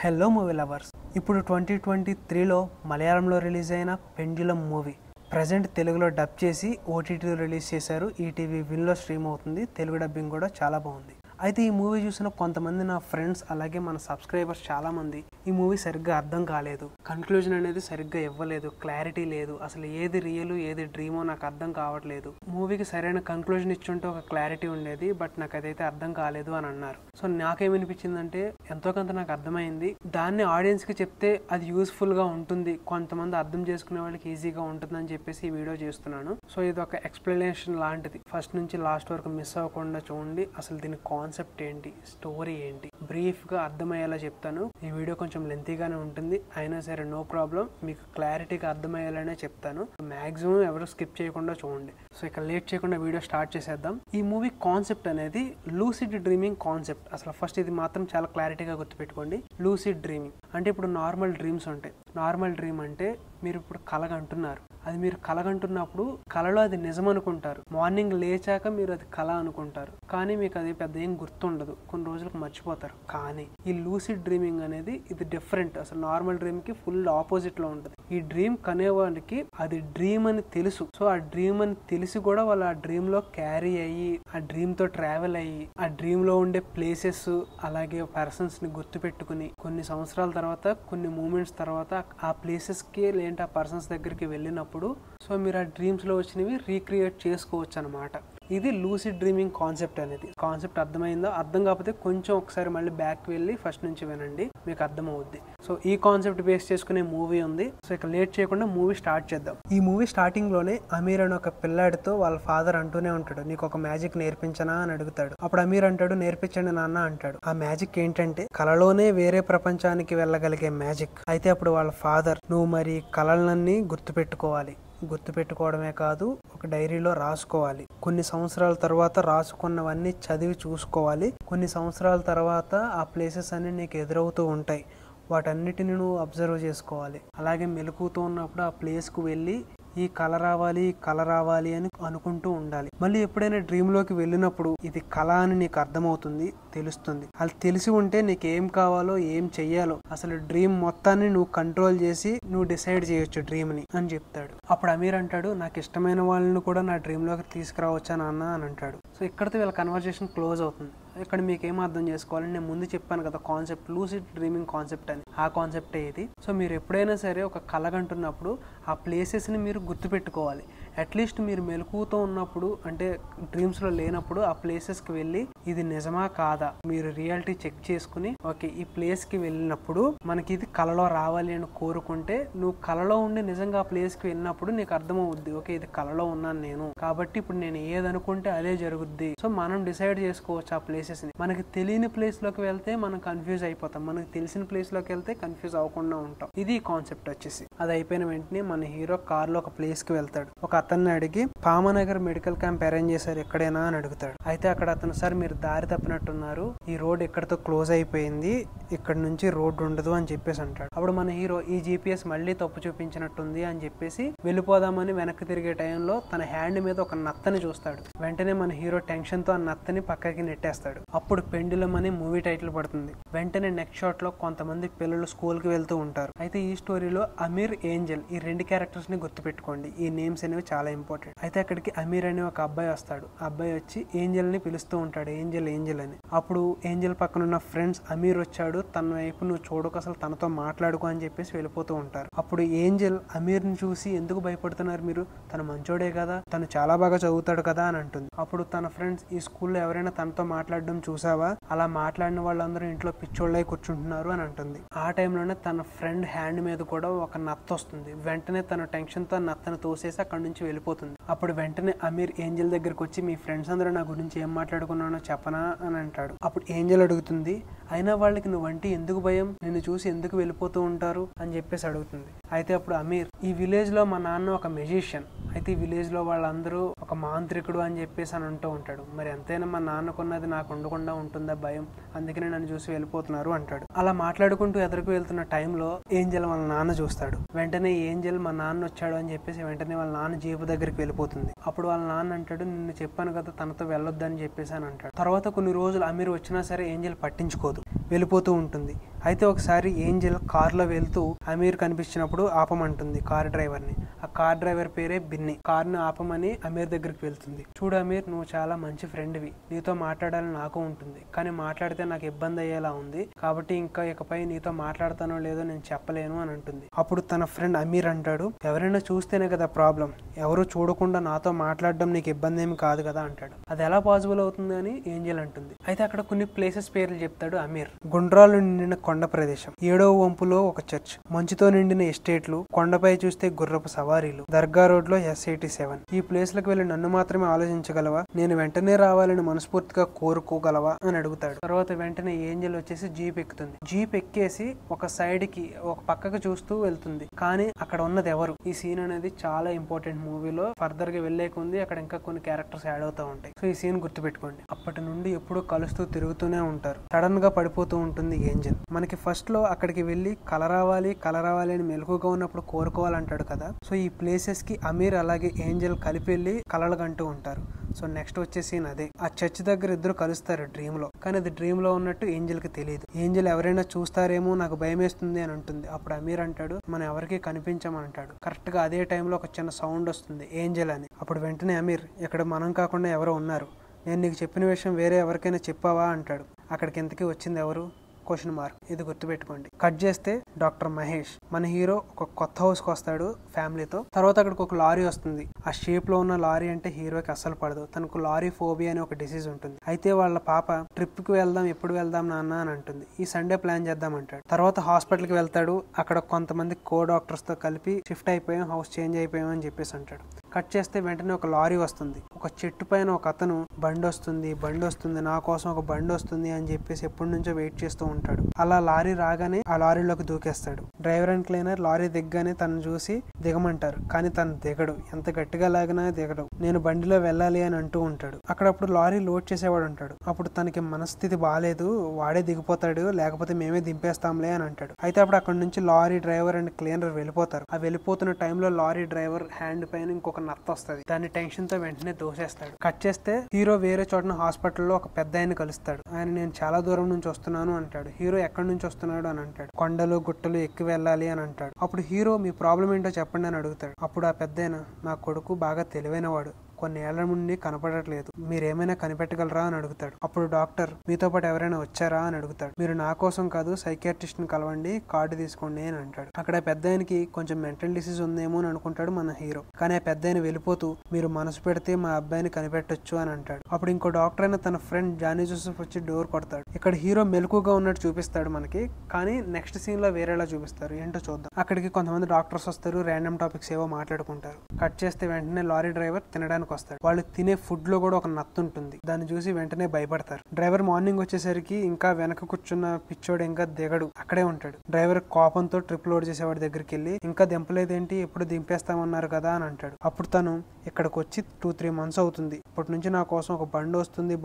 Hello movie lovers, ఇప్పుడు 2023లో మలయాళంలో release అయిన పెండ్యులం మూవీ ప్రజెంట్ తెలుగులో డబ్ చేసి ఓటీటీలో రిలీజ్ చేశారు. ఈటీవీ విన్లో స్ట్రీమ్ అవుతుంది. తెలుగు డబ్బింగ్ కూడా చాలా బాగుంది. అయితే ఈ మూవీ చూసిన కొంతమంది నా ఫ్రెండ్స్ అలాగే మన సబ్స్క్రైబర్స్ చాలామంది ఈ మూవీ సరిగ్గా అర్థం కాలేదు, కన్క్లూజన్ అనేది సరిగ్గా ఇవ్వలేదు, క్లారిటీ లేదు, అసలు ఏది రియల్ ఏది డ్రీమో నాకు అర్థం కావట్లేదు, మూవీకి సరైన కన్క్లూజన్ ఇచ్చుంటే ఒక క్లారిటీ ఉండేది, బట్ నాకు అదైతే అర్థం కాలేదు అని అన్నారు. సో నాకేమనిపించిందంటే ఎంతో కొంత నాకు అర్థమైంది, దాన్ని ఆడియన్స్కి చెప్తే అది యూస్ఫుల్గా ఉంటుంది, కొంతమంది అర్థం చేసుకునే వాళ్ళకి ఈజీగా ఉంటుందని చెప్పేసి ఈ వీడియో చేస్తున్నాను. సో ఇది ఒక ఎక్స్ప్లెనేషన్ లాంటిది, ఫస్ట్ నుంచి లాస్ట్ వరకు మిస్ అవ్వకుండా చూడండి. అసలు దీని కాన్సెప్ట్ ఏంటి, స్టోరీ ఏంటి, బ్రీఫ్ గా అర్థమయ్యేలా చెప్తాను. ఈ వీడియో కొంచెం లెంతీగానే ఉంటుంది, అయినా సరే నో ప్రాబ్లం, మీకు క్లారిటీగా అర్థమయ్యేలానే చెప్తాను. మాక్సిమం ఎవరు స్కిప్ చేయకుండా చూడండి. సో ఇక లేట్ చేయకుండా వీడియో స్టార్ట్ చేసేద్దాం. ఈ మూవీ కాన్సెప్ట్ అనేది లూసిడ్ డ్రీమింగ్ కాన్సెప్ట్. అసలు ఫస్ట్ ఇది మాత్రం చాలా క్లారిటీగా గుర్తుపెట్టుకోండి. లూసిడ్ డ్రీమింగ్ అంటే ఇప్పుడు నార్మల్ డ్రీమ్స్ ఉంటాయి. నార్మల్ డ్రీమ్ అంటే మీరు ఇప్పుడు కలగంటున్నారు, అది మీరు కలగంటున్నప్పుడు కలలో అది నిజం అనుకుంటారు, మార్నింగ్ లేచాక మీరు అది కళ అనుకుంటారు, కానీ మీకు అది పెద్ద ఏం గుర్తుండదు, కొన్ని రోజులకు మర్చిపోతారు. కానీ ఈ లూసిడ్ డ్రీమింగ్ అనేది ఇది డిఫరెంట్, అసలు నార్మల్ డ్రీమ్ కి ఫుల్ ఆపోజిట్ లో ఉంటుంది. ఈ డ్రీమ్ కనేవాడికి అది డ్రీమ్ అని తెలుసు. సో ఆ డ్రీమ్ అని తెలిసి కూడా వాళ్ళు ఆ డ్రీమ్ లో క్యారీ అయ్యి ఆ డ్రీమ్ తో ట్రావెల్ అయ్యి ఆ డ్రీమ్ లో ఉండే ప్లేసెస్ అలాగే పర్సన్స్ ని గుర్తు పెట్టుకుని కొన్ని సంవత్సరాల తర్వాత కొన్ని మూమెంట్స్ తర్వాత ఆ ప్లేసెస్ కి లేదంటే ఆ పర్సన్స్ దగ్గరికి వెళ్ళినప్పుడు సో మీరు ఆ డ్రీమ్స్ లో వచ్చినవి రీక్రియేట్ చేసుకోవచ్చు అనమాట. ఇది లూసిడ్ డ్రీమింగ్ కాన్సెప్ట్ అనేది. కాన్సెప్ట్ అర్థమైందో? అర్థం కాకపోతే కొంచెం ఒకసారి మళ్ళీ బ్యాక్ వెళ్ళి ఫస్ట్ నుంచి వినండి, మీకు అర్థం అవుద్ది. సో ఈ కాన్సెప్ట్ బేస్ చేసుకునే మూవీ ఉంది. సో ఇక లేట్ చేయకుండా మూవీ స్టార్ట్ చేద్దాం. ఈ మూవీ స్టార్టింగ్ లోనే అమీర్ అని ఒక పిల్లాడితో వాళ్ళ ఫాదర్ అంటూనే ఉంటాడు, నీకు ఒక మ్యాజిక్ నేర్పించనా అని అడుగుతాడు. అప్పుడు అమీర్ అంటాడు, నేర్పించండి నాన్న అంటాడు. ఆ మ్యాజిక్ ఏంటంటే కలలోనే వేరే ప్రపంచానికి వెళ్ళగలిగే మ్యాజిక్. అయితే అప్పుడు వాళ్ళ ఫాదర్, నువ్వు మరి కలలన్నీ గుర్తుపెట్టుకోవాలి, గుర్తుపెట్టుకోవడమే కాదు ఒక డైరీలో రాసుకోవాలి, కొన్ని సంవత్సరాల తర్వాత రాసుకున్నవన్నీ చదివి చూసుకోవాలి, కొన్ని సంవత్సరాల తర్వాత ఆ ప్లేసెస్ అన్ని నీకు ఎదురవుతూ ఉంటాయి, వాటన్నిటిని నువ్వు అబ్జర్వ్ చేసుకోవాలి. అలాగే మెలకుతూ ఉన్నప్పుడు ఆ ప్లేస్కు వెళ్ళి ఈ కళ రావాలి కళ రావాలి అని అనుకుంటూ ఉండాలి. మళ్ళీ ఎప్పుడైనా డ్రీమ్ లోకి వెళ్ళినప్పుడు ఇది కళ అని నీకు అర్థమవుతుంది, తెలుస్తుంది. అది తెలిసి ఉంటే నీకు ఏం కావాలో ఏం చెయ్యాలో అసలు డ్రీమ్ మొత్తాన్ని నువ్వు కంట్రోల్ చేసి నువ్వు డిసైడ్ చేయొచ్చు డ్రీమ్ ని అని చెప్తాడు. అప్పుడు అమీర్ అంటాడు, నాకు ఇష్టమైన వాళ్ళని కూడా నా డ్రీమ్ లోకి తీసుకురావచ్చా నాన్న అని అంటాడు. సో ఇక్కడితో వీళ్ళ కన్వర్జేషన్ క్లోజ్ అవుతుంది. ఇక్కడ మీకు ఏం అర్థం చేసుకోవాలని నేను ముందు చెప్పాను కదా కాన్సెప్ట్, లూసిడ్ డ్రీమింగ్ కాన్సెప్ట్ అని. ఆ కాన్సెప్టే ఇది. సో మీరు ఎప్పుడైనా సరే ఒక కలగంటున్నప్పుడు ఆ ప్లేసెస్ని మీరు గుర్తుపెట్టుకోవాలి. అట్లీస్ట్ మీరు మెలకువతో ఉన్నప్పుడు అంటే డ్రీమ్స్లో లేనప్పుడు ఆ ప్లేసెస్కి వెళ్ళి ఇది నిజమా కాదా మీరు రియాలిటీ చెక్ చేసుకుని ఓకే ఈ ప్లేస్కి వెళ్ళినప్పుడు మనకి ఇది కలలో రావాలి అని కోరుకుంటే నువ్వు కలలో ఉండి నిజంగా ఆ ప్లేస్కి వెళ్ళినప్పుడు నీకు అర్థమవుద్ది, ఓకే ఇది కలలో ఉన్నాను నేను కాబట్టి ఇప్పుడు నేను ఏదనుకుంటే అదే జరుగుద్ది. సో మనం డిసైడ్ చేసుకోవచ్చు ఆ ప్లేసెస్ ని. మనకి తెలియని ప్లేస్ లోకి వెళ్తే మనం కన్ఫ్యూజ్ అయిపోతాం, మనకి తెలిసిన ప్లేస్ లోకి వెళ్తే కన్ఫ్యూజ్ అవ్వకుండా ఉంటాం. ఇది కాన్సెప్ట్ వచ్చేసి. అది అయిపోయిన వెంటనే మన హీరో కార్ లో ఒక ప్లేస్ కి వెళ్తాడు. ఒక అతన్ని అడిగి పామనగర్ మెడికల్ క్యాంప్ అరేంజ్ చేశారు ఎక్కడైనా అని అడుగుతాడు. అయితే అక్కడ అతను, సార్ మీరు దారి తప్పినట్టున్నారు, ఈ రోడ్ ఎక్కడితో క్లోజ్ అయిపోయింది, ఇక్కడ నుంచి రోడ్ ఉండదు అని చెప్పేసి అంటాడు. అప్పుడు మన హీరో ఈ జీపీఎస్ మళ్ళీ తప్పు చూపించినట్టుంది అని చెప్పేసి వెళ్ళిపోదామని వెనక్కి తిరిగే టైంలో తన హ్యాండ్ మీద ఒక నత్తని చూస్తాడు. వెంటనే మన హీరో టెన్షన్ తో ఆ నత్తని పక్కకి నెట్టేస్తాడు. అప్పుడు పెండులం అని మూవీ టైటిల్ పడుతుంది. వెంటనే నెక్స్ట్ షాట్ లో కొంతమంది పిల్లలు స్కూల్ కి వెళ్తూ ఉంటారు. అయితే ఈ స్టోరీలో అమీర్, ఏంజల్ ఈ రెండు క్యారెక్టర్స్ ని గుర్తుపెట్టుకోండి, ఈ నేమ్స్ అనేవి చాలా ఇంపార్టెంట్. అయితే అక్కడికి అమీర్ అనే ఒక అబ్బాయి వస్తాడు. ఆ అబ్బాయి వచ్చి ఏంజల్ ని పిలుస్తూ ఉంటాడు, ఏంజల్ ఏంజల్ అని. అప్పుడు ఏంజల్ పక్కన ఉన్న ఫ్రెండ్స్ అమీర్ వచ్చాడు తన వైపు నువ్వు చూడకు, అసలు తనతో మాట్లాడుకో అని చెప్పేసి వెళ్ళిపోతూ ఉంటారు. అప్పుడు ఏంజల్ అమీర్ ని చూసి ఎందుకు భయపడుతున్నారు మీరు, తను మంచోడే కదా, తను చాలా బాగా చదువుతాడు కదా అని అంటుంది. అప్పుడు తన ఫ్రెండ్స్, ఈ స్కూల్లో ఎవరైనా తనతో మాట్లాడడం చూసావా, అలా మాట్లాడిన వాళ్ళందరూ ఇంట్లో పిచ్చోళ్ళై కూర్చుంటున్నారు అని అంటుంది. ఆ టైంలోనే తన ఫ్రెండ్ హ్యాండ్ మీద కూడా ఒక నత్త వస్తుంది. వెంటనే తన టెన్షన్ తో నత్తను తోసేసి అక్కడ నుంచి వెళ్ళిపోతుంది. అప్పుడు వెంటనే అమీర్ ఏంజల్ దగ్గరకు వచ్చి మీ ఫ్రెండ్స్ అందరూ నా గురించి ఏం మాట్లాడుకున్నానో చెప్పనా అని అంటాడు. అప్పుడు ఏంజల్ అడుగుతుంది, అయినా వాళ్ళకి నువ్వంటే ఎందుకు భయం, నిన్ను చూసి ఎందుకు వెళ్ళిపోతూ ఉంటారు అని చెప్పేసి అడుగుతుంది. అయితే అప్పుడు అమీర్, ఈ విలేజ్ లో మా నాన్న ఒక మెజిషియన్, అయితే ఈ విలేజ్ లో వాళ్ళందరూ ఒక మాంత్రికుడు అని చెప్పేసి అని అంటూ ఉంటాడు. మరి ఎంతైనా మా నాన్నకున్నది నాకు ఉండకుండా ఉంటుందా భయం, అందుకనే నన్ను చూసి వెళ్ళిపోతున్నారు అంటాడు. అలా మాట్లాడుకుంటూ ఎదురుకు వెళ్తున్న టైంలో ఏంజెల్ వాళ్ళ నాన్న చూస్తాడు. వెంటనే ఏంజెల్ మా నాన్న వచ్చాడు అని చెప్పేసి వెంటనే వాళ్ళ నాన్న జీపు దగ్గరికి వెళ్ళిపోతుంది. అప్పుడు వాళ్ళ నాన్న అంటాడు, నిన్ను చెప్పాను కదా తనతో వెళ్ళొద్దని చెప్పేసి అని అంటాడు. తర్వాత కొన్ని రోజులు అమీర్ వచ్చినా సరే ఏంజెల్ పట్టించుకోదు, వెళ్ళిపోతూ ఉంటుంది. అయితే ఒకసారి ఏంజెల్ కార్లో వెళ్తూ అమీర్ కనిపించినప్పుడు ఆపమంటుంది కార్ డ్రైవర్ని. ఆ కార్ డ్రైవర్ పేరే బిన్ని. కార్ని ఆపమని అమీర్ దగ్గరికి వెళ్తుంది. చూడు అమీర్, నువ్వు చాలా మంచి ఫ్రెండ్వి, నీతో మాట్లాడాలని నాకు ఉంటుంది, కానీ మాట్లాడితే నాకు ఇబ్బంది అయ్యేలా ఉంది, కాబట్టి ఇంకా ఇకపై నీతో మాట్లాడతానో లేదో నేను చెప్పలేను అని అంటుంది. అప్పుడు తన ఫ్రెండ్ అమీర్ అంటాడు, ఎవరైనా చూస్తేనే కదా ప్రాబ్లం, ఎవరు చూడకుండా నాతో మాట్లాడడం నీకు ఇబ్బంది ఏమి కాదు కదా అంటాడు. అది ఎలా పాసిబుల్ అవుతుంది అని ఏంజెల్ అంటుంది. అయితే అక్కడ కొన్ని ప్లేసెస్ పేర్లు చెప్తాడు అమీర్. గుండ్రాలు నిండిన కొండ ప్రదేశం, 7వ వంపులో ఒక చర్చ్, మంచుతో నిండిన ఎస్టేట్లు, కొండపై చూస్తే గుర్రపు సవారీలు, దర్గా రోడ్ లో S87. ఈ ప్లేస్ లకు వెళ్లి నన్ను మాత్రమే ఆలోచించగలవా, నేను వెంటనే రావాలని మనస్ఫూర్తిగా కోరుకోగలవా అని అడుగుతాడు. తర్వాత వెంటనే ఏంజెల్ వచ్చేసి జీప్ ఎక్కుతుంది. జీప్ ఎక్కేసి ఒక సైడ్ కి ఒక పక్కకు చూస్తూ వెళ్తుంది. కానీ అక్కడ ఉన్నది ఎవరు? ఈ సీన్ అనేది చాలా ఇంపార్టెంట్ మూవీలో. ఫర్దర్ గా వెళ్లేకుంది అక్కడ ఇంకా కొన్ని క్యారెక్టర్స్ యాడ్ అవుతూ ఉంటాయి. సో ఈ సీన్ గుర్తుపెట్టుకోండి. అప్పటి నుండి ఎప్పుడూ కలుస్తూ తిరుగుతూనే ఉంటారు. సడన్ గా పడిపోతూ ఉంటుంది ఏంజెల్. మనకి ఫస్ట్ లో అక్కడికి వెళ్లి కల రావాలి అని మెలకుగా ఉన్నప్పుడు కోరుకోవాలంటాడు కదా. సో ఈ ప్లేసెస్ కి అమీర్ అలాగే ఏంజెల్ కలిపి వెళ్లి కలలు కంటూ ఉంటారు. సో నెక్స్ట్ వచ్చేసి అదే ఆ చర్చ్ దగ్గర ఇద్దరు కలుస్తారు డ్రీమ్ లో. కానీ అది డ్రీమ్ లో ఉన్నట్టు ఏంజెల్ కి తెలియదు. ఏంజెల్ ఎవరైనా చూస్తారేమో నాకు భయం వేస్తుంది అని అంటుంది. అప్పుడు అమీర్ అంటాడు, మనం ఎవరికి కనిపించమని అంటాడు. కరెక్ట్ గా అదే టైంలో ఒక చిన్న సౌండ్ వస్తుంది, ఏంజెల్ అని. అప్పుడు వెంటనే అమీర్, ఇక్కడ మనం కాకుండా ఎవరో ఉన్నారు, నేను నీకు చెప్పిన విషయం వేరే ఎవరికైనా చెప్పావా అంటాడు. అక్కడికి ఇంతకీ వచ్చింది ఎవరు? Question mark. ఇది గుర్తుపెట్టుకోండి. కట్ చేస్తే డాక్టర్ మహేష్, మన హీరో ఒక కొత్త హౌస్ కి వస్తాడు ఫ్యామిలీతో. తర్వాత అక్కడికి ఒక లారీ వస్తుంది. ఆ షేప్ లో ఉన్న లారీ అంటే హీరోకి అస్సలు పడదు. తనకు లారీ ఫోబియా అనే ఒక డిసీజ్ ఉంటుంది. అయితే వాళ్ళ పాప ట్రిప్ కి వెళ్దాం, ఎప్పుడు వెళ్దాం నాన్న అని అంటుంది. ఈ సండే ప్లాన్ చేద్దాం అంటాడు. తర్వాత హాస్పిటల్ కి వెళ్తాడు. అక్కడ కొంతమంది కో డాక్టర్స్ తో కలిపి షిఫ్ట్ అయిపోయాం, హౌస్ చేంజ్ అయిపోయాం అని చెప్పేసి అంటాడు. కట్ చేస్తే వెంటనే ఒక లారీ వస్తుంది. ఒక చెట్టు పైన ఒక అతను బండి వస్తుంది నా కోసం ఒక బండి వస్తుంది అని చెప్పేసి ఎప్పటి నుంచో వెయిట్ చేస్తూ ఉంటాడు. అలా లారీ రాగానే ఆ లారీలోకి దూకేస్తాడు. డ్రైవర్ అండ్ క్లీనర్ లారీ దిగ్గానే తను చూసి దిగమంటారు, కానీ తను దిగడు. ఎంత గట్టిగా లాగినా దిగడు. నేను బండిలో వెళ్ళాలి అని అంటూ ఉంటాడు. అప్పుడు లారీ లోడ్ చేసేవాడు ఉంటాడు. అప్పుడు తనకి మనస్థితి బాగాలేదు, వాడే దిగిపోతాడు, లేకపోతే మేమే దింపేస్తాంలే అని అంటాడు. అయితే అప్పుడు అక్కడ నుంచి లారీ డ్రైవర్ అండ్ క్లీనర్ వెళ్ళిపోతారు. ఆ వెళ్ళిపోతున్న టైంలో లారీ డ్రైవర్ హ్యాండ్ పైన ఇంకొక నత్త వస్తుంది. దాని టెన్షన్ తో వెంటనే దోసేస్తాడు. కట్ చేస్తే హీరో వేరే చోటన హాస్పిటల్లో ఒక పెద్ద ఆయన కలుస్తాడు. ఆయన నేను చాలా దూరం నుంచి వస్తున్నాను అంటాడు. హీరో ఎక్కడి నుంచి వస్తున్నాడు అని అంటాడు. కొండలు గుట్టలు ఎక్కి వెళ్ళాలి అని అంటాడు. అప్పుడు హీరో మీ ప్రాబ్లం ఏంటో చెప్పండి అని అడుగుతాడు. అప్పుడు ఆ పెద్దాయన, నా కొడుకు బాగా తెలివైన వాడు, కొన్ని ఏళ్ల నుండి కనపడట్లేదు, మీరేమైనా కనిపెట్టగలరా అని అడుగుతాడు. అప్పుడు డాక్టర్, మీతో పాటు ఎవరైనా వచ్చారా అని అడుగుతాడు. మీరు నా కోసం కాదు, సైకియాట్రిస్ట్ ని కలవండి, కార్డు తీసుకోండి అని అంటాడు. అక్కడ పెద్ద ఆయనకి కొంచెం మెంటల్ డిసీజ్ ఉందేమో అని అనుకుంటాడు మన హీరో. కానీ ఆ పెద్ద ఆయన వెళ్ళిపోతూ, మీరు మనసు పెడితే మా అబ్బాయిని కనిపెట్టొచ్చు అని అంటాడు. అప్పుడు ఇంకో డాక్టర్ అయిన తన ఫ్రెండ్ జానీ జోసెఫ్ వచ్చి డోర్ కొడతాడు. ఇక్కడ హీరో మెలకుగా ఉన్నట్టు చూపిస్తాడు మనకి, కానీ నెక్స్ట్ సీన్ లో వేరేలా చూపిస్తారు. ఏంటో చూద్దాం. అక్కడికి కొంతమంది డాక్టర్స్ వస్తారు, ర్యాండమ్ టాపిక్స్ ఏవో మాట్లాడుకుంటారు. కట్ చేస్తే వెంటనే లారీ డ్రైవర్ తినడానికి వస్తాడు. వాళ్ళు తినే ఫుడ్ లో కూడా ఒక నత్త ఉంటుంది. దాన్ని చూసి వెంటనే భయపడతారు. డ్రైవర్ మార్నింగ్ వచ్చేసరికి ఇంకా వెనక కూర్చున్న పిచ్చోడు ఇంకా దిగడు, అక్కడే ఉంటాడు. డ్రైవర్ కోపంతో ట్రిప్ లోడ్ చేసేవాడి దగ్గరికి వెళ్ళి, ఇంకా దింపలేదేంటి, ఎప్పుడు దింపేస్తామన్నారు కదా అని అంటాడు. అప్పుడు తను ఇక్కడికి వచ్చి 2-3 months అవుతుంది, ఇప్పటి నుంచి నా కోసం ఒక బండి వస్తుంది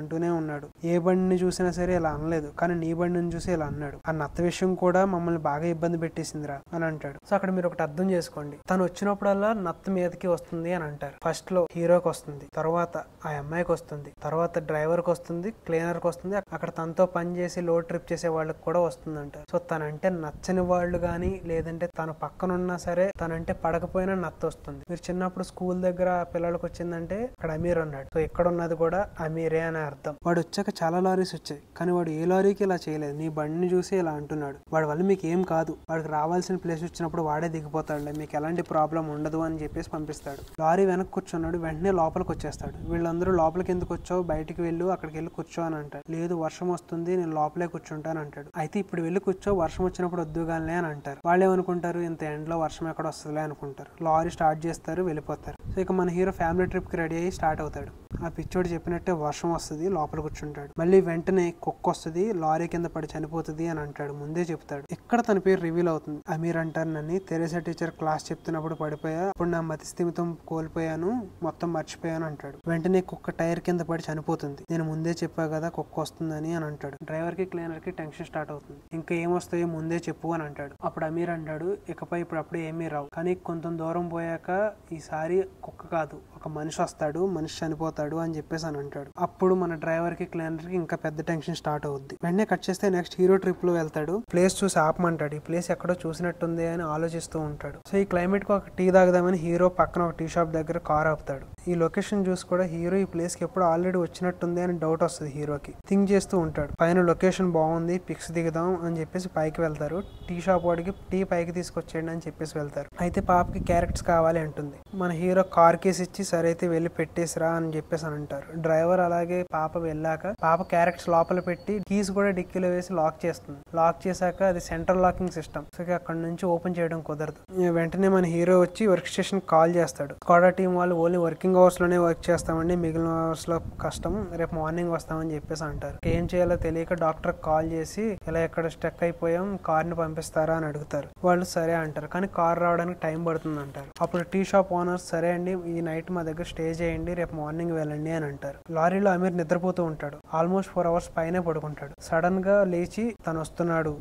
అంటూనే ఉన్నాడు. ఏ బండిని చూసినా సరే ఇలా అనలేదు, కానీ నీ బండిని చూసి ఇలా అన్నాడు. ఆ నత్త విషయం కూడా మమ్మల్ని బాగా ఇబ్బంది పెట్టేసిందిరా అని అంటాడు. సో అక్కడ మీరు ఒకటి అర్థం చేసుకోండి, తను వచ్చినప్పుడల్లా నత్త మీదకి వస్తుంది అని అంటారు. ఫస్ట్ లో హీరోకి వస్తుంది, తర్వాత ఆ అమ్మాయికి వస్తుంది, తర్వాత డ్రైవర్ కి వస్తుంది, క్లీనర్ కి వస్తుంది, అక్కడ తనతో పని చేసి లోడ్ ట్రిప్ చేసే వాళ్ళకి కూడా వస్తుంది అంటారు. సో తనంటే నచ్చని వాళ్ళు గానీ, లేదంటే తన పక్కనున్నా సరే తనంటే పడకపోయినా నత్త వస్తుంది. మీరు చిన్నప్పుడు స్కూల్ దగ్గర పిల్లలకు వచ్చిందంటే అక్కడ అమీర్ ఉన్నాడు, సో ఇక్కడ ఉన్నది కూడా అమీరే అనే అర్థం. వాడు వచ్చాక చాలా లారీస్ వచ్చాయి, కానీ వాడు ఏ లారీకి ఇలా చేయలేదు, నీ బండిని చూసి ఇలా అంటున్నాడు. వాడి వల్ల మీకు ఏం కాదు, వాడికి రావాల్సిన ప్లేస్ వచ్చినప్పుడు వాడే దిగిపోతాడు, మీకు ఎలాంటి ప్రాబ్లం ఉండదు అని చెప్పేసి పంపిస్తాడు. లారీ వెనక్కి కూర్చున్నాడు, వెంటనే లోపలికి వచ్చేస్తాడు. వీళ్ళందరూ లోపలికి ఎందుకు వచ్చావు, బయటికి వెళ్ళు, అక్కడికి వెళ్ళి కూర్చో అని అంటాడు. లేదు వర్షం వస్తుంది, నేను లోపలే కూర్చుంటాను అంటాడు. అయితే ఇప్పుడు వెళ్ళి కూర్చో, వర్షం వచ్చినప్పుడు వద్దుగానే అని అంటారు. వాళ్ళు ఏమనుకుంటారు, ఇంత ఎండ్లో వర్షం ఎక్కడ వస్తుందిలే అనుకుంటారు. లారీ స్టార్ట్ చేస్తారు, వెళ్ళిపోతారు. సో ఇక మన హీరో ఫ్యామిలీ ట్రిప్కి రెడీ అయ్యి స్టార్ట్ అవుతాడు. ఆ పిచ్చోడు చెప్పినట్టే వర్షం వస్తుంది, లోపల కూర్చుంటాడు. మళ్ళీ వెంటనే కుక్క వస్తుంది, లారీ కింద పడి చనిపోతుంది అని అంటాడు. ముందే చెప్తాడు. ఇక్కడ తన పేరు రివీల్ అవుతుంది. అమీర్ అంటారు, నన్ను తెరేసా టీచర్ క్లాస్ చెప్తున్నప్పుడు పడిపోయా, అప్పుడు నా మతి స్థిమితం కోల్పోయాను, మొత్తం మర్చిపోయాను అంటాడు. వెంటనే కుక్క టైర్ కింద పడి చనిపోతుంది. నేను ముందే చెప్పా కదా కుక్క వస్తుందని అని అంటాడు. డ్రైవర్ కి క్లీనర్ కి టెన్షన్ స్టార్ట్ అవుతుంది. ఇంకా ఏమొస్తాయో ముందే చెప్పు అని అంటాడు. అప్పుడు అమీర్ అంటాడు, ఇకపై ఇప్పుడు అప్పుడే ఏమీ రావు, కానీ కొంత దూరం పోయాక ఈసారి కుక్క కాదు ఒక మనిషి వస్తాడు, మనిషి చనిపోతాడు అని చెప్పేసి అని అంటాడు. అప్పుడు మన డ్రైవర్ కి క్లీనర్ కి ఇంకా పెద్ద టెన్షన్ స్టార్ట్ అవుద్ది. వెంటనే కట్ చేస్తే నెక్స్ట్ హీరో ట్రిప్ లో వెళ్తాడు. ప్లేస్ చూసి ఆపమంటాడు. ఈ ప్లేస్ ఎక్కడో చూసినట్టుంది అని ఆలోచిస్తూ ఉంటాడు. సో ఈ క్లైమేట్ కి ఒక టీ తాగుదామని హీరో పక్కన ఒక టీ షాప్ దగ్గర కార్ ఆపుతాడు. ఈ లొకేషన్ చూసి కూడా హీరో ఈ ప్లేస్ కి ఎప్పుడు ఆల్రెడీ వచ్చినట్టుంది అని డౌట్ వస్తుంది హీరోకి. థింక్ చేస్తూ ఉంటాడు. పైన లొకేషన్ బాగుంది, పిక్స్ దిగుదాం అని చెప్పేసి పైకి వెళ్తారు. టీ షాప్ వాడికి టీ పైకి తీసుకొచ్చేయండి అని చెప్పేసి వెళ్తారు. అయితే పాపకి క్యారెక్టర్స్ కావాలి అంటుంది. మన హీరో కార్ కేసు ఇచ్చి సరే అయితే వెళ్ళి పెట్టేసిరా అని చెప్పేసి అని అంటారు. డ్రైవర్ అలాగే పాప వెళ్ళాక పాప క్యారెక్టర్స్ లోపల పెట్టి కీస్ కూడా డిక్కీలో వేసి లాక్ చేస్తుంది. లాక్ చేశాక అది సెంట్రల్ లాకింగ్ సిస్టమ్, సో అక్కడ నుంచి ఓపెన్ చేయడం కుదరదు. వెంటనే మన హీరో వచ్చి వర్క్ స్టేషన్ కాల్ చేస్తాడు. స్క్వాడా టీం వాళ్ళు ఓన్లీ వర్కింగ్ అవర్స్ లోనే వర్క్ చేస్తామండి, మిగిలిన అవర్స్ లో కష్టం, రేపు మార్నింగ్ వస్తామని చెప్పేసి అంటారు. ఏం చేయాలో తెలియక డాక్టర్ కాల్ చేసి ఇలా ఎక్కడ స్టక్ అయిపోయాం, కార్ ని పంపిస్తారా అని అడుగుతారు. వాళ్ళు సరే అంటారు, కానీ కార్ రావడానికి టైం పడుతుంది అంటారు. అప్పుడు టీ షాప్ ఓనర్ సరే అండి ఈ నైట్ మా దగ్గర స్టే చేయండి, రేపు మార్నింగ్ వెళ్ళండి అని అంటారు. లారీలో అమీర్ నిద్రపోతూ ఉంటాడు. ఆల్మోస్ట్ 4 hours పైనే పడుకుంటాడు. సడన్ గా లేచి తను వస్తున్నాడు,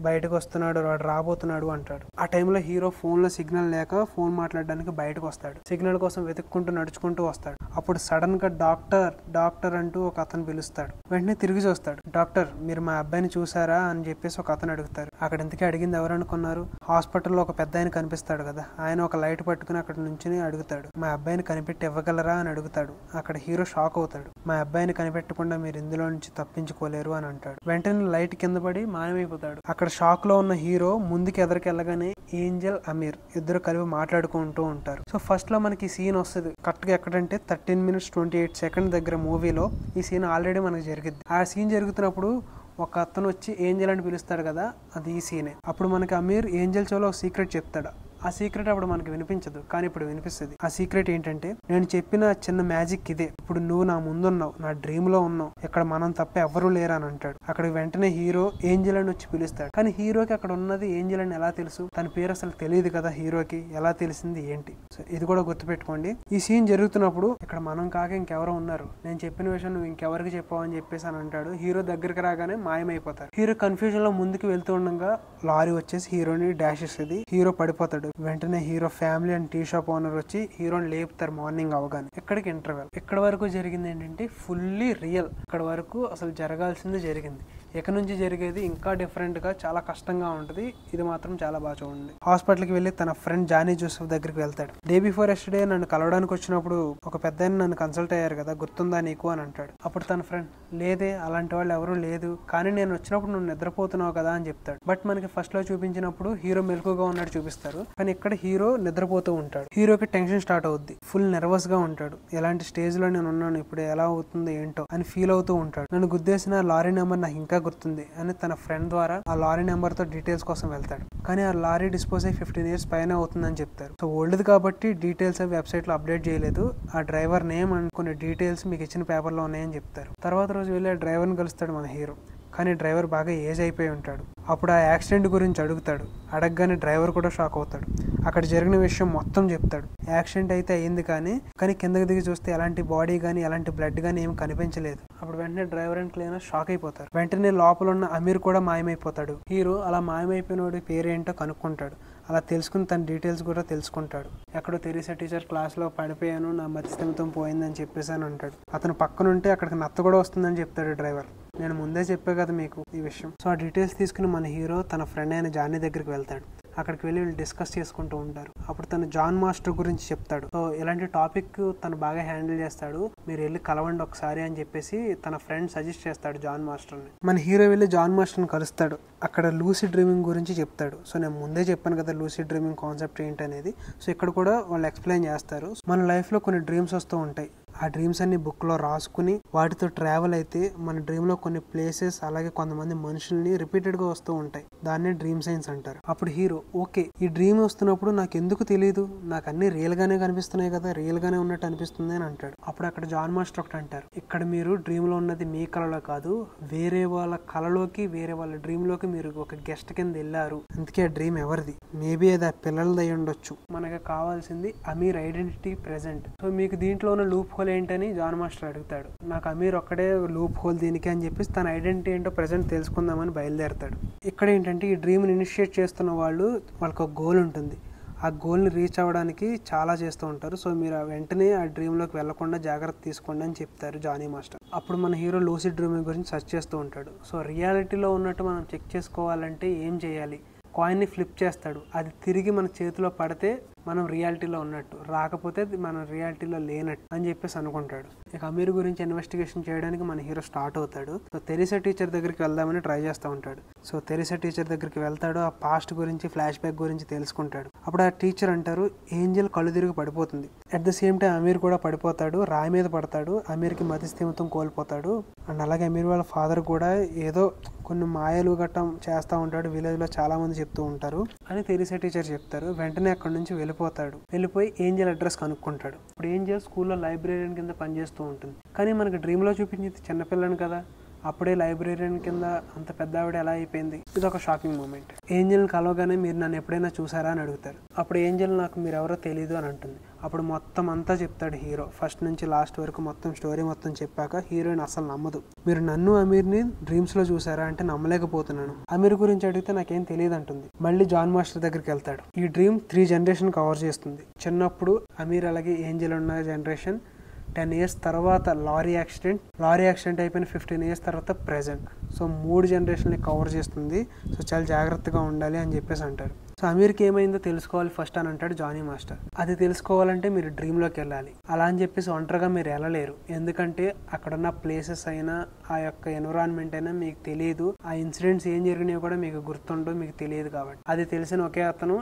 బయటకు వస్తున్నాడు, వాడు రాబోతున్నాడు అంటాడు. ఆ టైంలో హీరో ఫోన్ లో సిగ్నల్ లేక ఫోన్ మాట్లాడడానికి బయటకు వస్తాడు. సిగ్నల్ కోసం వెతుక్కుంటూ నడుచుకుంటూ వస్తాడు. అప్పుడు సడన్ గా డాక్టర్ డాక్టర్ అంటూ ఒక అతను పిలుస్తాడు. వెంటనే తిరిగి చూస్తాడు. డాక్టర్ మీరు మా అబ్బాయిని చూసారా అని చెప్పేసి ఒక అతను అడుగుతారు. అక్కడ ఇంతకీ అడిగింది ఎవరు అనుకున్నారు? హాస్పిటల్లో ఒక పెద్ద ఆయన కనిపిస్తాడు కదా, ఆయన ఒక లైట్ పట్టుకుని అక్కడ నుంచి అడుగుతాడు, మా అబ్బాయిని కనిపెట్టి ఇవ్వగలరా అని అడుగుతాడు. అక్కడ హీరో షాక్ అవుతాడు. మా అబ్బాయిని కనిపెట్టకుండా మీరు ఇందులో నుంచి తప్పించుకోలేరు అని అంటాడు. వెంటనే లైట్ కింద పడి మాయమైపోతాడు. అక్కడ షాక్ లో ఉన్న హీరో ముందుకు ఎదరికెళ్ళగానే ఏంజల్ అమీర్ ఇద్దరు కలిపి మాట్లాడుకుంటూ ఉంటారు. సో ఫస్ట్ లో మనకి సీన్ వస్తుంది కరెక్ట్ గా ఎక్కడంటే 13 minutes 28 seconds దగ్గర మూవీలో ఈ సీన్ ఆల్రెడీ మనకు జరిగింది. ఆ సీన్ జరుగుతున్నప్పుడు ఒక అతను వచ్చి ఏంజల్ అని పిలుస్తాడు కదా, అది ఈ సీనే. అప్పుడు మనకి అమీర్ ఏంజల్ చెవిలో ఒక సీక్రెట్ చెప్తాడు. ఆ సీక్రెట్ అప్పుడు మనకి వినిపించదు, కానీ ఇప్పుడు వినిపిస్తుంది. ఆ సీక్రెట్ ఏంటంటే, నేను చెప్పిన చిన్న మ్యాజిక్ ఇదే, ఇప్పుడు నువ్వు నా ముందున్నావు, నా డ్రీమ్ లో ఉన్నావు, ఇక్కడ మనం తప్ప ఎవరూ లేరా అని అంటాడు. అక్కడ వెంటనే హీరో ఏంజల్ అని వచ్చి పిలుస్తాడు. కానీ హీరోకి అక్కడ ఉన్నది ఏంజల్ అని ఎలా తెలుసు? తన పేరు అసలు తెలియదు కదా హీరోకి, ఎలా తెలిసింది ఏంటి? సో ఇది కూడా గుర్తుపెట్టుకోండి. ఈ సీన్ జరుగుతున్నప్పుడు ఇక్కడ మనం కాక ఇంకెవరో ఉన్నారు, నేను చెప్పిన విషయం నువ్వు ఇంకెవరికి చెప్పావు అని చెప్పేసి అని అంటాడు. హీరో దగ్గరికి రాగానే మాయమైపోతారు. హీరో కన్ఫ్యూజన్ లో ముందుకు వెళ్తూ ఉండగా లారీ వచ్చేసి హీరోని డాష్ ఇస్తుంది. హీరో పడిపోతాడు. వెంటనే hero family and tea shop owner వచ్చి హీరోని లేపుతారు మార్నింగ్ అవగానే. ఇక్కడికి ఇంటర్వెల్. ఇక్కడ వరకు జరిగింది ఏంటంటే ఫుల్లీ రియల్. ఇక్కడ వరకు అసలు జరగాల్సింది జరిగింది. ఎక్కడి నుంచి జరిగేది ఇంకా డిఫరెంట్ గా చాలా కష్టంగా ఉంటుంది. ఇది మాత్రం చాలా బాగా చూడండి. హాస్పిటల్ కి వెళ్లి తన ఫ్రెండ్ జానీ జోసెఫ్ దగ్గరికి వెళ్తాడు. డే బిఫోర్ ఎస్టర్డే నన్ను కలవడానికి వచ్చినప్పుడు ఒక పెద్ద నన్ను కన్సల్ట్ అయ్యారు కదా, గుర్తుందా నీకు అని అంటాడు. అప్పుడు తన ఫ్రెండ్ లేదే, అలాంటి వాళ్ళు ఎవరూ లేదు, కానీ నేను వచ్చినప్పుడు నువ్వు నిద్రపోతున్నావు కదా అని చెప్తాడు. బట్ మనకి ఫస్ట్ లో చూపించినప్పుడు హీరో మెలకుగా ఉన్నట్టు చూపిస్తారు, కానీ ఇక్కడ హీరో నిద్రపోతూ ఉంటాడు. హీరోకి టెన్షన్ స్టార్ట్ అవుద్ది. ఫుల్ నర్వస్ గా ఉంటాడు. ఎలాంటి స్టేజ్ లో నేను ఉన్నాను, ఇప్పుడు ఎలా అవుతుందో ఏంటో అని ఫీల్ అవుతూ ఉంటాడు. నన్ను గుద్దేసిన లారీ నెంబర్ నాకు ఇంకా గుర్తుంది అని తన ఫ్రెండ్ ద్వారా ఆ లారీ నెంబర్ తో డీటెయిల్స్ కోసం వెళ్తాడు. కానీ ఆ లారీ డిస్పోజ్ అయ్యి 15 years పైన అవుతుందని చెప్తారు. సో ఓల్డ్ కాబట్టి డీటెయిల్స్ వెబ్సైట్ లో అప్డేట్ చేయలేదు. ఆ డ్రైవర్ నేమ్ అండ్ కొన్ని డీటెయిల్స్ మీకు ఇచ్చిన పేపర్ లో ఉన్నాయని చెప్తారు. తర్వాత రోజు వెళ్ళి ఆ డ్రైవర్ ని కలుస్తాడు మన హీరో. కానీ డ్రైవర్ బాగా ఏజ్ అయిపోయి ఉంటాడు. అప్పుడు ఆ యాక్సిడెంట్ గురించి అడుగుతాడు. అడగగానే డ్రైవర్ కూడా షాక్ అవుతాడు. అక్కడ జరిగిన విషయం మొత్తం చెప్తాడు. యాక్సిడెంట్ అయితే అయింది, కానీ కిందకి దిగి చూస్తే ఎలాంటి బాడీ గానీ ఎలాంటి బ్లడ్ గానీ ఏం కనిపించలేదు. అప్పుడు వెంటనే డ్రైవర్ అండ్ క్లీనర్ షాక్ అయిపోతారు. వెంటనే లోపల ఉన్న అమీర్ కూడా మాయమైపోతాడు. హీరో అలా మాయమైపోయినోడి పేరేంటో కనుక్కుంటాడు. అలా తెలుసుకుని తన డీటెయిల్స్ కూడా తెలుసుకుంటాడు. ఎక్కడో తెరీసా టీచర్ క్లాస్ లో పడిపోయాను, నా మతి స్థిమితం పోయిందని చెప్పేసి అని అంటాడు. అతను పక్కనుంటే అక్కడికి నత్త కూడా వస్తుందని చెప్తాడు డ్రైవర్. నేను ముందే చెప్పా కదా మీకు ఈ విషయం. సో ఆ డీటెయిల్స్ తీసుకుని మన హీరో తన ఫ్రెండ్ అయిన జానీ దగ్గరికి వెళ్తాడు. అక్కడికి వెళ్ళి వీళ్ళు డిస్కస్ చేసుకుంటూ ఉంటారు. అప్పుడు తను జాన్ మాస్టర్ గురించి చెప్తాడు. సో ఇలాంటి టాపిక్ తను బాగా హ్యాండిల్ చేస్తాడు, మీరు వెళ్ళి కలవండి ఒకసారి అని చెప్పేసి తన ఫ్రెండ్ సజెస్ట్ చేస్తాడు జాన్ మాస్టర్ ని. మన హీరో వెళ్ళి జాన్ మాస్టర్ ని కలుస్తాడు. అక్కడ లూసీ డ్రీమింగ్ గురించి చెప్తాడు. సో నేను ముందే చెప్పాను కదా లూసీ డ్రీమింగ్ కాన్సెప్ట్ ఏంటనేది. సో ఇక్కడ కూడా వాళ్ళు ఎక్స్ప్లెయిన్ చేస్తారు. మన లైఫ్ లో కొన్ని డ్రీమ్స్ వస్తూ ఉంటాయి. ఆ ఆ డ్రీమ్స్ అన్ని బుక్లో రాసుకుని వాటితో ట్రావెల్ అయితే మన డ్రీమ్లో కొన్ని ప్లేసెస్ అలాగే కొంతమంది మనుషుల్ని రిపీటెడ్గా వస్తూ ఉంటాయి. దాన్నే డ్రీమ్ సైన్స్ అంటారు. అప్పుడు హీరో ఓకే ఈ డ్రీమ్ వస్తున్నప్పుడు నాకు ఎందుకు తెలియదు, నాకు అన్ని రియల్గానే కనిపిస్తున్నాయి కదా, రియల్గానే ఉన్నట్టు అనిపిస్తుంది అని అంటాడు. అప్పుడు అక్కడ జాన్ మాస్టర్ ఒకటి అంటారు, ఇక్కడ మీరు డ్రీమ్లో ఉన్నది మీ కళలో కాదు, వేరే వాళ్ళ కళలోకి వేరే వాళ్ళ డ్రీమ్లోకి మీరు ఒక గెస్ట్ కింద వెళ్ళారు, అందుకే ఆ డ్రీమ్ ఎవరిది, మేబీ అది ఆ పిల్లలది అయి ఉండొచ్చు. మనకు కావాల్సింది అమీర్ ఐడెంటిటీ ప్రెజెంట్. సో మీకు దీంట్లో ఉన్న లూప్ హోల్ ఏంటని జాన్ మాస్టర్ అడుగుతాడు. నాకు అమీర్ ఒక్కడే లూప్ హోల్ దీనికి అని చెప్పేసి తన ఐడెంటిటీ ఏంటో ప్రెజెంట్ తెలుసుకుందామని బయలుదేరతాడు. ఇక్కడ ఏంటంటే ఈ డ్రీమ్ని ఇనిషియేట్ చేస్తున్న వాళ్ళకి ఒక గోల్ ఉంటుంది. ఆ గోల్ని రీచ్ అవ్వడానికి చాలా చేస్తూ ఉంటారు. సో మీరు వెంటనే ఆ డ్రీమ్లోకి వెళ్లకుండా జాగ్రత్త తీసుకోండి అని చెప్తారు జానీ మాస్టర్. అప్పుడు మన హీరో లూసిడ్ డ్రీమింగ్ గురించి సెర్చ్ చేస్తూ ఉంటాడు. సో రియాలిటీలో ఉన్నట్టు మనం చెక్ చేసుకోవాలంటే ఏం చేయాలి, కాయిన్ని ఫ్లిప్ చేస్తాడు, అది తిరిగి మన చేతిలో పడితే మనం రియాలిటీలో ఉన్నట్టు, రాకపోతే మనం రియాలిటీలో లేనట్టు అని చెప్పేసి అనుకుంటాడు. ఇక అమీర్ గురించి ఇన్వెస్టిగేషన్ చేయడానికి మన హీరో స్టార్ట్ అవుతాడు. సో తెరిసా టీచర్ దగ్గరికి వెళ్దామని ట్రై చేస్తూ ఉంటాడు. సో తెరిసా టీచర్ దగ్గరికి వెళ్తాడు, ఆ పాస్ట్ గురించి ఫ్లాష్ బ్యాక్ గురించి తెలుసుకుంటాడు. అప్పుడు ఆ టీచర్ అంటారు ఏంజెల్ కళ్ళు తిరిగి పడిపోతుంది. At the same time Amir కూడా పడిపోతాడు, రాయి మీద పడతాడు, అమీర్కి మతిస్థిమితం కోల్పోతాడు. అండ్ అలాగే అమీర్ వాళ్ళ ఫాదర్ కూడా ఏదో కొన్ని మాయలు గట్టం చేస్తూ ఉంటాడు, విలేజ్లో చాలా మంది చెప్తూ ఉంటారు అని తెరిసా టీచర్ చెప్తారు. వెంటనే అక్కడ నుంచి వెళ్ళిపోయి ఏంజెల్ అడ్రస్ కనుక్కుంటాడు. ఇప్పుడు ఏంజెల్ స్కూల్లో లైబ్రేరియన్ కింద పనిచేస్తూ ఉంటుంది. కానీ మనకి డ్రీమ్లో చూపించింది చిన్నపిల్లని కదా, అప్పుడే లైబ్రేరియన్ కింద అంత పెద్ద ఆవిడ ఎలా అయిపోయింది? ఇది ఒక షాకింగ్ మూమెంట్. ఏంజెల్ని కలవగానే మీరు నన్ను ఎప్పుడైనా చూసారా అని అడుగుతారు. అప్పుడు ఏంజెల్ నాకు మీరు ఎవరో తెలీదు అని అంటుంది. అప్పుడు మొత్తం అంతా చెప్తాడు హీరో, ఫస్ట్ నుంచి లాస్ట్ వరకు మొత్తం స్టోరీ మొత్తం చెప్పాక హీరోయిన్ అసలు నమ్మదు. మీరు నన్ను అమీర్ని డ్రీమ్స్లో చూసారా అంటే నమ్మలేకపోతున్నాను, అమీర్ గురించి అడిగితే నాకేం తెలియదు అంటుంది. మళ్ళీ జాన్ మాస్టర్ దగ్గరికి వెళ్తాడు. ఈ డ్రీమ్ 3 జనరేషన్ కవర్ చేస్తుంది. చిన్నప్పుడు అమీర్ అలాగే ఏంజెల్ ఉన్న జనరేషన్, 10 years తర్వాత లారీ యాక్సిడెంట్ అయిపోయిన 15 years తర్వాత ప్రెజెంట్. సో 3 జనరేషన్ని కవర్ చేస్తుంది. సో చాలా జాగ్రత్తగా ఉండాలి అని చెప్పేసి అంటారు. సో అమీర్కి ఏమైందో తెలుసుకోవాలి ఫస్ట్ అని అంటాడు జానీ మాస్టర్. అది తెలుసుకోవాలంటే మీరు డ్రీమ్లోకి వెళ్ళాలి. అలా అని చెప్పేసి ఒంటరిగా మీరు వెళ్ళలేరు, ఎందుకంటే అక్కడున్న ప్లేసెస్ అయినా ఆ యొక్క ఎన్విరాన్మెంట్ అయినా మీకు తెలియదు, ఆ ఇన్సిడెంట్స్ ఏం జరిగినాయో కూడా మీకు గుర్తుండో మీకు తెలియదు. కాబట్టి అది తెలిసిన ఒకే అతను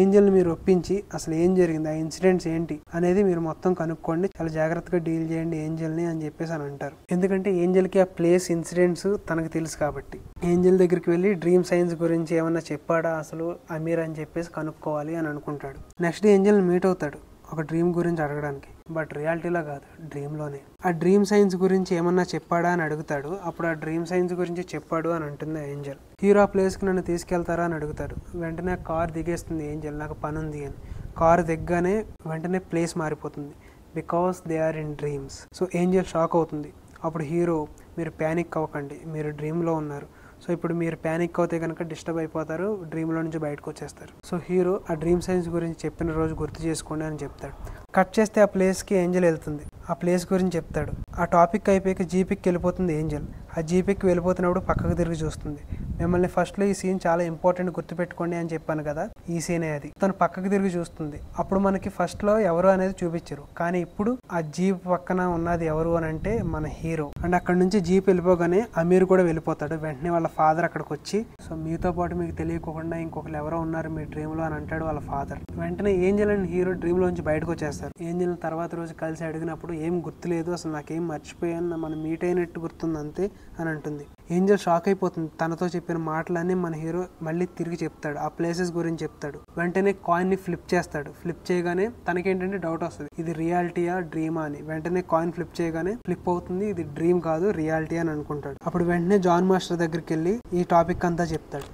ఏంజెల్ మీరు ఒప్పించి అసలు ఏం జరిగింది, ఆ ఇన్సిడెంట్స్ ఏంటి అనేది మీరు మొత్తం కనుక్కోండి, చాలా జాగ్రత్తగా డీల్ చేయండి ఏంజెల్ని అని చెప్పేసి అని అంటారు. ఎందుకంటే ఏంజెల్కి ఆ ప్లేస్ ఇన్సిడెంట్స్ తనకు తెలుసు కాబట్టి. ఏంజెల్ దగ్గరికి వెళ్ళి డ్రీమ్ సైన్స్ గురించి ఏమన్నా చెప్పాడా అసలు అమీర్ అని చెప్పేసి కనుక్కోవాలి అని అనుకుంటాడు. నెక్స్ట్ ఏంజెల్ మీట్ అవుతాడు ఒక డ్రీమ్ గురించి అడగడానికి, బట్ రియాలిటీలో కాదు డ్రీమ్లోనే. ఆ డ్రీమ్ సైన్స్ గురించి ఏమన్నా చెప్పాడా అని అడుగుతాడు. అప్పుడు ఆ డ్రీమ్ సైన్స్ గురించి చెప్పాడు అని అంటుంది ఏంజెల్. హీరో ఆ ప్లేస్కి నన్ను తీసుకెళ్తారా అని అడుగుతాడు. వెంటనే కార్ దిగేస్తుంది ఏంజెల్, నాకు పని ఉంది అని. కార్ దిగ్గానే వెంటనే ప్లేస్ మారిపోతుంది, because they are in dreams. So Angel shock అవుతుంది. అప్పుడు హీరో మీరు ప్యానిక్ అవ్వకండి, మీరు డ్రీమ్లో ఉన్నారు, సో ఇప్పుడు మీరు ప్యానిక్ అవుతే కనుక డిస్టర్బ్ అయిపోతారు, డ్రీమ్లో నుంచి బయటకు వచ్చేస్తారు. సో హీరో ఆ డ్రీమ్ సైన్స్ గురించి చెప్పిన రోజు గుర్తు చేసుకోండి అని చెప్తాడు. కట్ చేస్తే ఆ ప్లేస్కి ఏంజెల్ వెళ్తుంది, ఆ ప్లేస్ గురించి చెప్తాడు. ఆ టాపిక్ అయిపోయాక జీపిక్కి వెళ్ళిపోతుంది ఏంజెల్. ఆ జీపిక్కి వెళ్ళిపోతున్నప్పుడు పక్కకు తిరిగి చూస్తుంది. మిమ్మల్ని ఫస్ట్లో ఈ సీన్ చాలా ఇంపార్టెంట్ గుర్తుపెట్టుకోండి అని చెప్పాను కదా, ఈ సీనే అది. తను పక్కకు తిరిగి చూస్తుంది. అప్పుడు మనకి ఫస్ట్లో ఎవరు అనేది చూపించరు, కానీ ఇప్పుడు ఆ జీప్ పక్కన ఉన్నది ఎవరు అని అంటే మన హీరో. అండ్ అక్కడ నుంచి జీప్ వెళ్ళిపోగానే అమీర్ కూడా వెళ్ళిపోతాడు. వెంటనే వాళ్ళ ఫాదర్ అక్కడికి వచ్చి, సో మీతో పాటు మీకు తెలియకుండా ఇంకొకరు ఎవరో ఉన్నారు మీ డ్రీమ్లో అని అంటాడు వాళ్ళ ఫాదర్. వెంటనే ఏంజెల్ అండ్ హీరో డ్రీమ్లో నుంచి బయటకు వచ్చేస్తారు. ఏంజెల్ తర్వాత రోజు కలిసి అడిగినప్పుడు ఏం గుర్తులేదు, అసలు నాకేం మర్చిపోయాను, మనం మీట్ అయినట్టు గుర్తుంది అంతే అని అంటుంది. ఏంజెల్ షాక్ అయిపోతుంది. తనతో చెప్పిన మాటలన్నీ మన హీరో మళ్ళీ తిరిగి చెప్తాడు, ఆ ప్లేసెస్ గురించి చెప్తాడు. వెంటనే కాయిన్ ని ఫ్లిప్ చేస్తాడు. ఫ్లిప్ చేయగానే తనకేంటంటే డౌట్ వస్తుంది, ఇది రియాలిటీయా డ్రీమా అని. వెంటనే కాయిన్ ఫ్లిప్ చేయగానే ఫ్లిప్ అవుతుంది, ఇది డ్రీమ్ కాదు రియాలిటీ అని అనుకుంటాడు. అప్పుడు వెంటనే జాన్ మాస్టర్ దగ్గరికి వెళ్ళి ఈ టాపిక్ అంతా చెప్తాడు.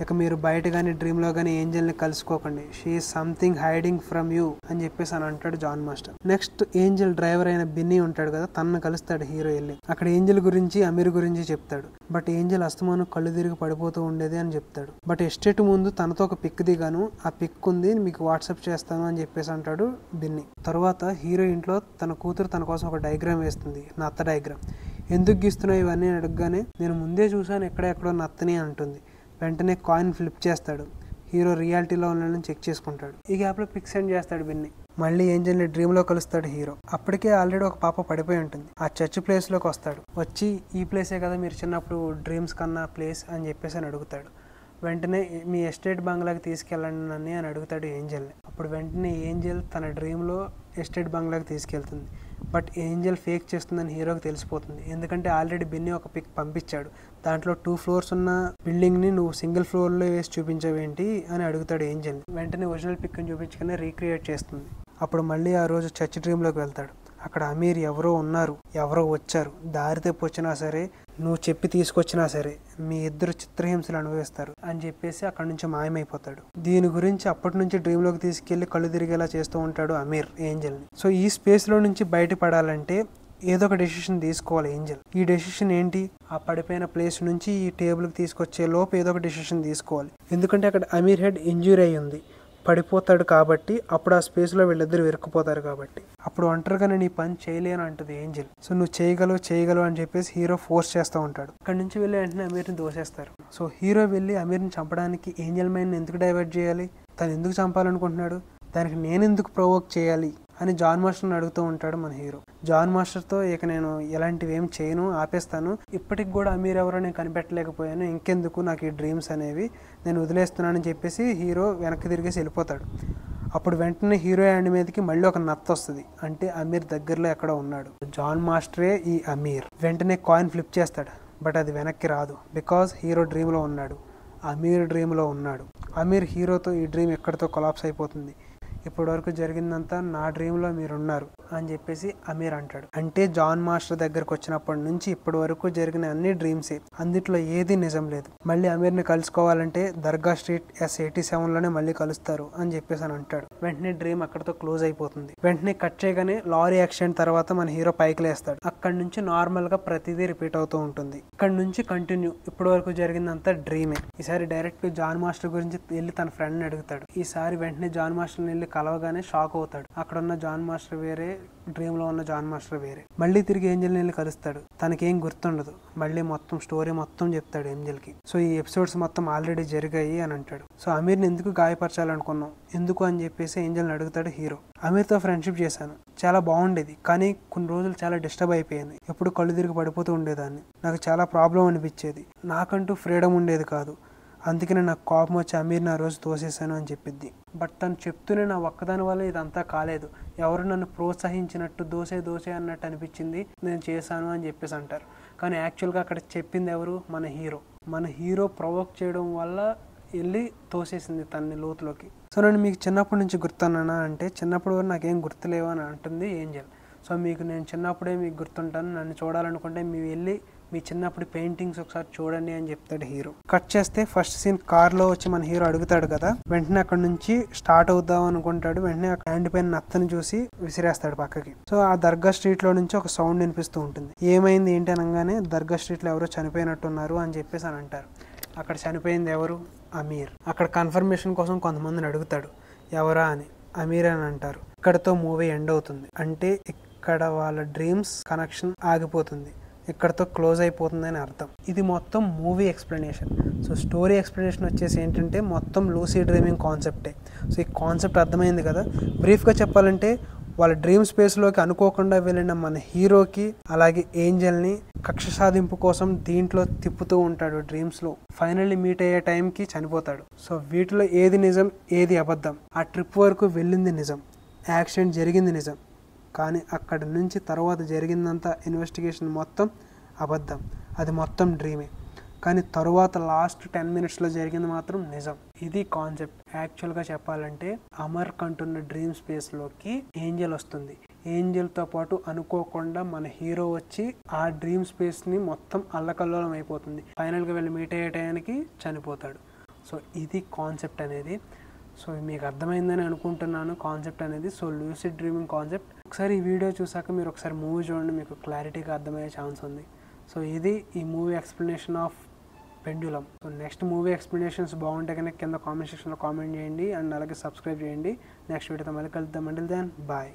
ఇక మీరు బయట కానీ డ్రీమ్లో కానీ ఏంజెల్ని కలుసుకోకండి, she is something hiding from you అని చెప్పేసి అని అంటాడు John master. Next angel driver అయిన బిన్నీ ఉంటాడు కదా, తనను కలుస్తాడు హీరో వెళ్ళి. అక్కడ ఏంజెల్ గురించి అమీర్ గురించి చెప్తాడు. బట్ ఏంజెల్ అస్తమానం కళ్ళు తిరిగి పడిపోతూ ఉండేది అని చెప్తాడు. బట్ ఎస్టేట్ ముందు తనతో ఒక పిక్ దిగాను, ఆ పిక్ ఉంది మీకు వాట్సాప్ చేస్తాను అని చెప్పేసి అంటాడు బిన్నీ. తర్వాత హీరో ఇంట్లో తన కూతురు తన కోసం ఒక డయాగ్రామ్ వేస్తుంది, నత్త డయాగ్రామ్. ఎందుకు గీస్తున్నావు ఇవన్నీ అడగగానే నేను ముందే చూసాను ఎక్కడెక్కడో నత్తని అంటుంది. వెంటనే కాయిన్ ఫ్లిప్ చేస్తాడు. హీరో రియాలిటీలో ఉన్నాడని చెక్ చేసుకుంటాడు. ఈ గ్యాప్లో పిక్ సెండ్ చేస్తాడు బిన్ని. మళ్ళీ ఏంజెల్ని డ్రీమ్లో కలుస్తాడు హీరో. అప్పటికే ఆల్రెడీ ఒక పాప పడిపోయి ఉంటుంది. ఆ చర్చ్ ప్లేస్లోకి వస్తాడు. వచ్చి ఈ ప్లేసే కదా మీరు చిన్నప్పుడు డ్రీమ్స్ కన్నా ప్లేస్ అని చెప్పేసి అని అడుగుతాడు. వెంటనే మీ ఎస్టేట్ బంగ్లాకి తీసుకెళ్ళండి అని అడుగుతాడు ఏంజెల్ని. అప్పుడు వెంటనే ఏంజెల్ తన డ్రీమ్లో ఎస్టేట్ బంగ్లాకి తీసుకెళ్తుంది. బట్ ఏంజల్ ఫేక్ చేస్తుందని హీరోకి తెలిసిపోతుంది. ఎందుకంటే ఆల్రెడీ బెన్నీ ఒక పిక్ పంపించాడు, దాంట్లో 2 floors ఉన్న బిల్డింగ్ని నువ్వు సింగిల్ ఫ్లోర్లో వేసి చూపించవేంటి అని అడుగుతాడు ఏంజల్ని. వెంటనే ఒరిజినల్ పిక్ని చూపించుకుని రీక్రియేట్ చేస్తుంది. అప్పుడు మళ్ళీ ఆ రోజు చర్చ్ డ్రీమ్లోకి వెళ్తాడు. అక్కడ అమీర్ ఎవరో ఉన్నారు, ఎవరో వచ్చారు, దారి తెప్పి వచ్చినా సరే, నువ్వు చెప్పి తీసుకొచ్చినా సరే మీ ఇద్దరు చిత్రహింసలు అనుభవిస్తారు అని చెప్పేసి అక్కడ నుంచి మాయమైపోతాడు. దీని గురించి అప్పటి నుంచి డ్రీమ్లోకి తీసుకెళ్లి కళ్ళు తిరిగేలా చేస్తూ ఉంటాడు అమీర్ ఏంజల్ని. సో ఈ స్పేస్లో నుంచి బయటపడాలంటే ఏదో ఒక డెసిషన్ తీసుకోవాలి ఏంజల్. ఈ డెసిషన్ ఏంటి? ఆ పడిపోయిన ప్లేస్ నుంచి ఈ టేబుల్కి తీసుకొచ్చే లోపు ఏదో ఒక డెసిషన్ తీసుకోవాలి. ఎందుకంటే అక్కడ అమీర్ హెడ్ ఇంజ్యూరీ అయి ఉంది, పడిపోతాడు కాబట్టి. అప్పుడు ఆ స్పేస్లో వీళ్ళిద్దరు వెరుక్కుపోతారు కాబట్టి. అప్పుడు ఒంటరిగా నేను ఈ పని చేయలేను అంటుంది ఏంజల్. సో నువ్వు చేయగలవు అని చెప్పేసి హీరో ఫోర్స్ చేస్తూ ఉంటాడు. అక్కడ నుంచి వెళ్ళి వెంటనే అమీర్ని దోసేస్తారు. సో హీరో వెళ్ళి అమీర్ని చంపడానికి ఏంజల్ మైండ్ని ఎందుకు డైవర్ట్ చేయాలి, తను ఎందుకు చంపాలనుకుంటున్నాడు, దానికి నేను ఎందుకు ప్రొవోక్ చేయాలి అని జాన్ మాస్టర్ని అడుగుతూ ఉంటాడు మన హీరో. జాన్ మాస్టర్తో ఇక నేను ఎలాంటివి ఏం చేయను, ఆపేస్తాను, ఇప్పటికి కూడా అమీర్ ఎవరో నేను కనిపెట్టలేకపోయాను, ఇంకెందుకు నాకు ఈ డ్రీమ్స్ అనేవి, నేను వదిలేస్తున్నానని చెప్పేసి హీరో వెనక్కి తిరిగేసి వెళ్ళిపోతాడు. అప్పుడు వెంటనే హీరో హ్యాండ్ మీదకి మళ్ళీ ఒక నత్త వస్తుంది, అంటే అమీర్ దగ్గరలో ఎక్కడ ఉన్నాడు. జాన్ మాస్టరే ఈ అమీర్. వెంటనే కాయిన్ ఫ్లిప్ చేస్తాడు, బట్ అది వెనక్కి రాదు, బికాజ్ హీరో డ్రీమ్లో ఉన్నాడు, అమీర్ డ్రీమ్లో ఉన్నాడు. అమీర్ హీరోతో ఈ డ్రీమ్ ఎక్కడితో కొలాప్స్ అయిపోతుంది. ఇప్పటి వరకు జరిగిందంతా నా డ్రీమ్లో మీరున్నారు అని చెప్పేసి అమీర్ అంటాడు. అంటే జాన్ మాస్టర్ దగ్గరకు వచ్చినప్పటి నుంచి ఇప్పటి వరకు జరిగిన అన్ని డ్రీమ్సే, అందుట్లో ఏది నిజం లేదు. మళ్ళీ అమీర్ని కలుసుకోవాలంటే దర్గా స్ట్రీట్ S87లోనే మళ్ళీ కలుస్తారు అని చెప్పేసి అని అంటాడు. వెంటనే డ్రీమ్ అక్కడితో క్లోజ్ అయిపోతుంది. వెంటనే కట్ చేయగానే లారీ యాక్సిడెంట్ తర్వాత మన హీరో పైకి లేస్తాడు. అక్కడి నుంచి నార్మల్ గా ప్రతిదీ రిపీట్ అవుతూ ఉంటుంది. ఇక్కడ నుంచి కంటిన్యూ ఇప్పటి వరకు జరిగిందంతా డ్రీమే. ఈసారి డైరెక్ట్ గా జాన్ మాస్టర్ గురించి వెళ్ళి తన ఫ్రెండ్ అడుగుతాడు. ఈసారి వెంటనే జాన్ మాస్టర్ వెళ్ళి కలవగానే షాక్ అవుతాడు. అక్కడ ఉన్న జాన్ మాస్టర్ వేరే, డ్రీమ్ లో ఉన్న జాన్ మాస్టర్ వేరే. మళ్ళీ తిరిగి ఏంజల్ వెళ్ళి కలుస్తాడు. తనకేం గుర్తుండదు. మళ్ళీ మొత్తం స్టోరీ మొత్తం చెప్తాడు ఏంజల్ కి. సో ఈ ఎపిసోడ్స్ మొత్తం ఆల్రెడీ జరిగాయి అని అంటాడు. సో అమీర్ని ఎందుకు గాయపరచాలనుకున్నాం, ఎందుకు అని చెప్పేసి ఏంజల్ని అడుగుతాడు హీరో. అమీర్తో ఫ్రెండ్షిప్ చేశాను, చాలా బాగుండేది, కానీ కొన్ని రోజులు చాలా డిస్టర్బ్ అయిపోయాను. ఎప్పుడు కళ్ళు తిరిగి పడిపోతూ ఉండేదాన్ని, నాకు చాలా ప్రాబ్లం అనిపించేది, నాకంటూ ఫ్రీడమ్ ఉండేది కాదు, అందుకనే నాకు కోపం వచ్చి అమీర్ని ఆ రోజు తోసేశాను అని చెప్పిద్ది. బట్ తను చెప్తూనే నా ఒక్కదాని వల్ల ఇదంతా కాలేదు, ఎవరు నన్ను ప్రోత్సహించినట్టు దోసే అన్నట్టు అనిపించింది, నేను చేశాను అని చెప్పేసి అంటారు. కానీ యాక్చువల్గా అక్కడ చెప్పింది ఎవరు? మన హీరో ప్రొవోక్ చేయడం వల్ల వెళ్ళి తోసేసింది తనని లోతులోకి. సో నేను మీకు చిన్నప్పటి నుంచి గుర్తున్నానా అంటే చిన్నప్పుడు నాకేం గుర్తులేవు అని అంటుంది ఏంజల్. సో మీకు నేను చిన్నప్పుడే మీకు గుర్తుంటాను, నన్ను చూడాలనుకుంటే మీరు వెళ్ళి మీ చిన్నప్పుడు పెయింటింగ్స్ ఒకసారి చూడండి అని చెప్తాడు హీరో. కట్ చేస్తే ఫస్ట్ సీన్ కార్లో వచ్చి మన హీరో అడుగుతాడు కదా, వెంటనే అక్కడ నుంచి స్టార్ట్ అవుదాం అనుకుంటాడు. వెంటనే హ్యాండ్ పైన నత్తని చూసి విసిరేస్తాడు పక్కకి. సో ఆ దర్గా స్ట్రీట్ లో నుంచి ఒక సౌండ్ వినిపిస్తూ ఉంటుంది. ఏమైంది ఏంటి అనగానే దర్గా స్ట్రీట్ లో ఎవరో చనిపోయినట్టున్నారు అని చెప్పేసి అని అంటారు. అక్కడ చనిపోయింది ఎవరు? అమీర్. అక్కడ కన్ఫర్మేషన్ కోసం కొంతమందిని అడుగుతాడు, ఎవరా అని. అమీర్ అని అంటారు. ఇక్కడతో మూవీ ఎండ్ అవుతుంది. అంటే ఇక్కడ వాళ్ళ డ్రీమ్స్ కనెక్షన్ ఆగిపోతుంది, ఇక్కడతో క్లోజ్ అయిపోతుంది అని అర్థం. ఇది మొత్తం movie explanation. So story explanation వచ్చేసి ఏంటంటే మొత్తం లూసీ డ్రీమింగ్ కాన్సెప్టే. సో ఈ కాన్సెప్ట్ అర్థమైంది కదా. బ్రీఫ్గా చెప్పాలంటే వాళ్ళ డ్రీమ్ స్పేస్లోకి అనుకోకుండా వెళ్ళిన మన హీరోకి అలాగే ఏంజల్ని కక్ష సాధింపు కోసం దీంట్లో తిప్పుతూ ఉంటాడు డ్రీమ్స్లో. ఫైనల్లీ మీట్ అయ్యే టైంకి చనిపోతాడు. సో వీటిలో ఏది నిజం, ఏది అబద్ధం? ఆ ట్రిప్ వరకు వెళ్ళింది నిజం, యాక్సిడెంట్ జరిగింది నిజం, కానీ అక్కడ నుంచి తర్వాత జరిగిందంతా ఇన్వెస్టిగేషన్ మొత్తం అబద్ధం, అది మొత్తం డ్రీమే. కానీ తరువాత లాస్ట్ 10 minutesలో జరిగింది మాత్రం నిజం. ఇది కాన్సెప్ట్. యాక్చువల్గా చెప్పాలంటే అమర్ కంటున్న డ్రీమ్ స్పేస్లోకి ఏంజల్ వస్తుంది. ఏంజల్తో పాటు అనుకోకుండా మన హీరో వచ్చి ఆ డ్రీమ్ స్పేస్ని మొత్తం అల్లకల్లోలం అయిపోతుంది. ఫైనల్గా వెళ్ళి మీట్ అయ్యే టైంకి చనిపోతాడు. సో ఇది కాన్సెప్ట్ అనేది. సో మీకు అర్థమైందని అనుకుంటున్నాను కాన్సెప్ట్ అనేది. So lucid dreaming concept. ఒకసారి ఈ వీడియో చూసాక మీరు ఒకసారి మూవీ చూడండి, మీకు క్లారిటీగా అర్థమయ్యే ఛాన్స్ ఉంది. సో ఇది ఈ movie explanation of pendulum. So next movie explanations బాగుంటే కనుక కింద కామెంట్ సెక్షన్లో కామెంట్ చేయండి అండ్ అలాగే సబ్స్క్రైబ్ చేయండి. నెక్స్ట్ వీడియోతో మళ్ళీ కలుద్దాం. Until then bye.